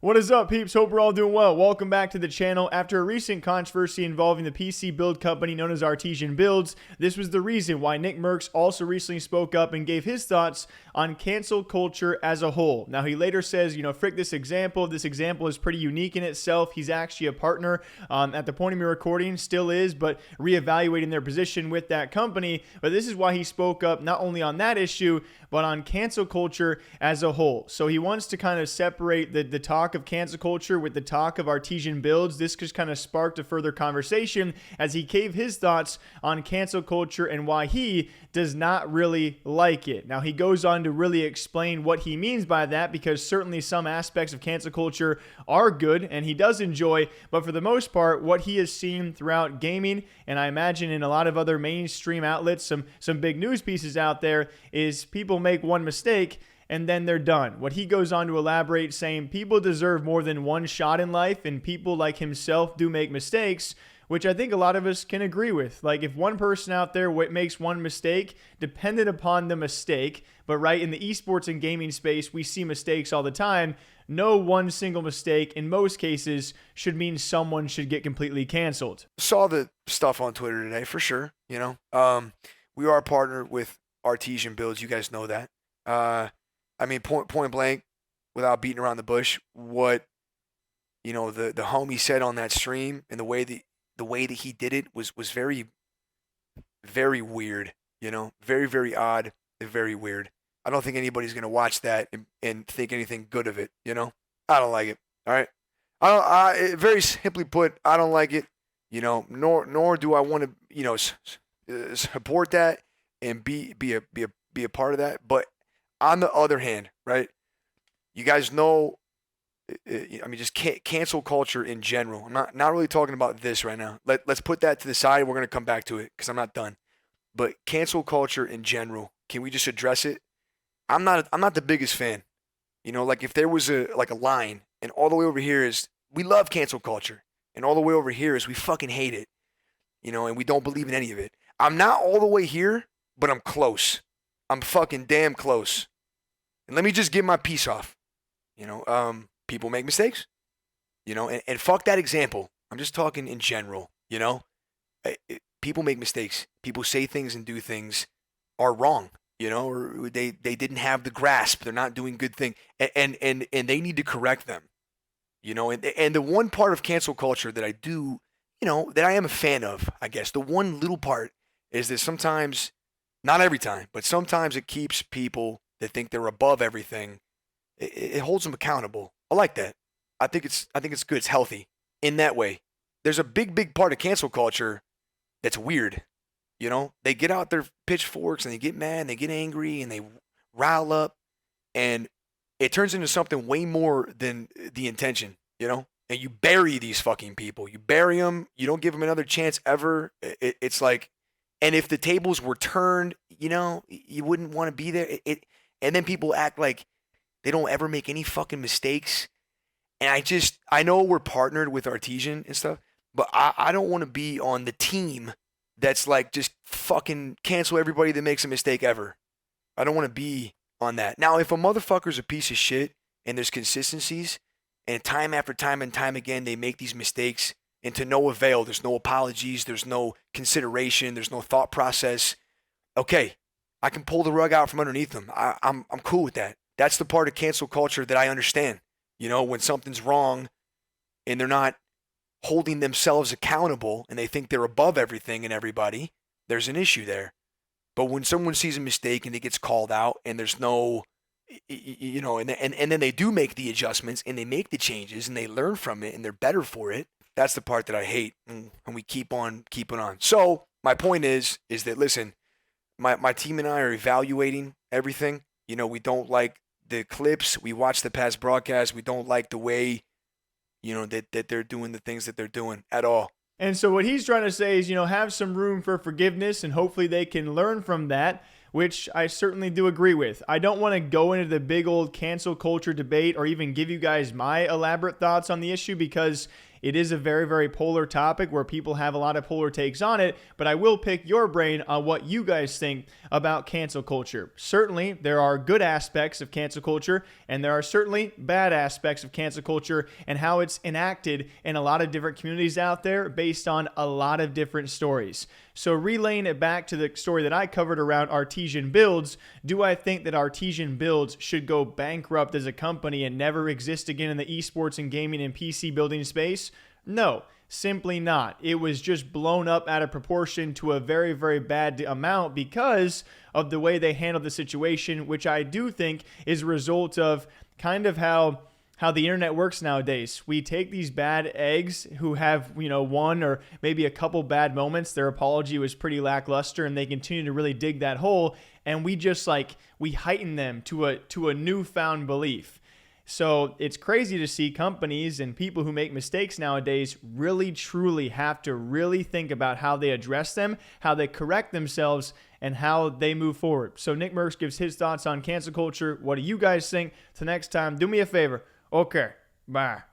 What is up, peeps? Hope we're all doing well. Welcome back to the channel. After a recent controversy involving the PC build company known as Artesian Builds, this was the reason why Nickmercs also recently spoke up and gave his thoughts on cancel culture as a whole. Now, he later says, frick this example. This example is pretty unique in itself. He's actually a partner at the point of me recording, still is, but reevaluating their position with that company. But this is why he spoke up not only on that issue, but on cancel culture as a whole. So he wants to kind of separate the talk of cancel culture with the talk of Artesian Builds. This just kind of sparked a further conversation as he gave his thoughts on cancel culture and why he does not really like it. Now, he goes on to really explain what he means by that, because certainly some aspects of cancel culture are good and he does enjoy, but for the most part, what he has seen throughout gaming, and I imagine in a lot of other mainstream outlets, some big news pieces out there, is people make one mistake and then they're done. What he goes on to elaborate, saying people deserve more than one shot in life, and people like himself do make mistakes, which I think a lot of us can agree with. Like, if one person out there makes one mistake, dependent upon the mistake, but right in the esports and gaming space, we see mistakes all the time. No one single mistake in most cases should mean someone should get completely canceled. Saw the stuff on Twitter today for sure. We are partnered with Artesian Builds. You guys know that. Point blank, without beating around the bush, what the homie said on that stream and the way that he did it was very, very weird. Very, very odd and very weird. I don't think anybody's gonna watch that and think anything good of it. I don't like it. All right. Very simply put, I don't like it. Nor do I want to support that and be a part of that. But on the other hand, right, you guys know, just cancel culture in general. I'm not really talking about this right now. Let's put that to the side. We're going to come back to it because I'm not done. But cancel culture in general, can we just address it? I'm not the biggest fan. Like if there was a line and all the way over here is we love cancel culture and all the way over here is we fucking hate it, and we don't believe in any of it. I'm not all the way here, but I'm close. I'm fucking damn close. And let me just get my piece off. People make mistakes, and fuck that example. I'm just talking in general, People make mistakes. People say things and do things are wrong, or they didn't have the grasp. They're not doing good thing. And they need to correct them, and the one part of cancel culture that I do, that I am a fan of, I guess, the one little part is that sometimes, not every time, but sometimes it keeps people that think they're above everything. It holds them accountable. I like that. I think it's good. It's healthy in that way. There's a big part of cancel culture that's weird. They get out their pitchforks and they get mad and they get angry and they rile up, and it turns into something way more than the intention, and you bury these fucking people. You bury them. You don't give them another chance ever. It's like, and if the tables were turned, you wouldn't want to be there. And then people act like they don't ever make any fucking mistakes. And I know we're partnered with Artesian and stuff, but I don't want to be on the team that's like just fucking cancel everybody that makes a mistake ever. I don't want to be on that. Now, if a motherfucker's a piece of shit and there's consistencies and time after time and time again they make these mistakes, and to no avail, there's no apologies, there's no consideration, there's no thought process. Okay, I can pull the rug out from underneath them. I'm cool with that. That's the part of cancel culture that I understand. When something's wrong and they're not holding themselves accountable and they think they're above everything and everybody, there's an issue there. But when someone sees a mistake and it gets called out and there's no, and then they do make the adjustments and they make the changes and they learn from it and they're better for it, that's the part that I hate, and we keep on keeping on. So my point is that, listen, my team and I are evaluating everything. We don't like the clips. We watch the past broadcasts. We don't like the way, that they're doing the things that they're doing at all. And so what he's trying to say is, have some room for forgiveness, and hopefully they can learn from that, which I certainly do agree with. I don't want to go into the big old cancel culture debate or even give you guys my elaborate thoughts on the issue, because it is a very, very polar topic where people have a lot of polar takes on it, but I will pick your brain on what you guys think about cancel culture. Certainly, there are good aspects of cancel culture, and there are certainly bad aspects of cancel culture and how it's enacted in a lot of different communities out there based on a lot of different stories. So relaying it back to the story that I covered around Artesian Builds, do I think that Artesian Builds should go bankrupt as a company and never exist again in the esports and gaming and PC building space? No, simply not. It was just blown up out of proportion to a very, very bad amount because of the way they handled the situation, which I do think is a result of kind of how the internet works nowadays. We take these bad eggs who have, one or maybe a couple bad moments. Their apology was pretty lackluster and they continue to really dig that hole. And we just we heighten them to a newfound belief. So it's crazy to see companies and people who make mistakes nowadays really, truly have to really think about how they address them, how they correct themselves, and how they move forward. So Nickmercs gives his thoughts on cancel culture. What do you guys think? Till next time, do me a favor. Okay, bye.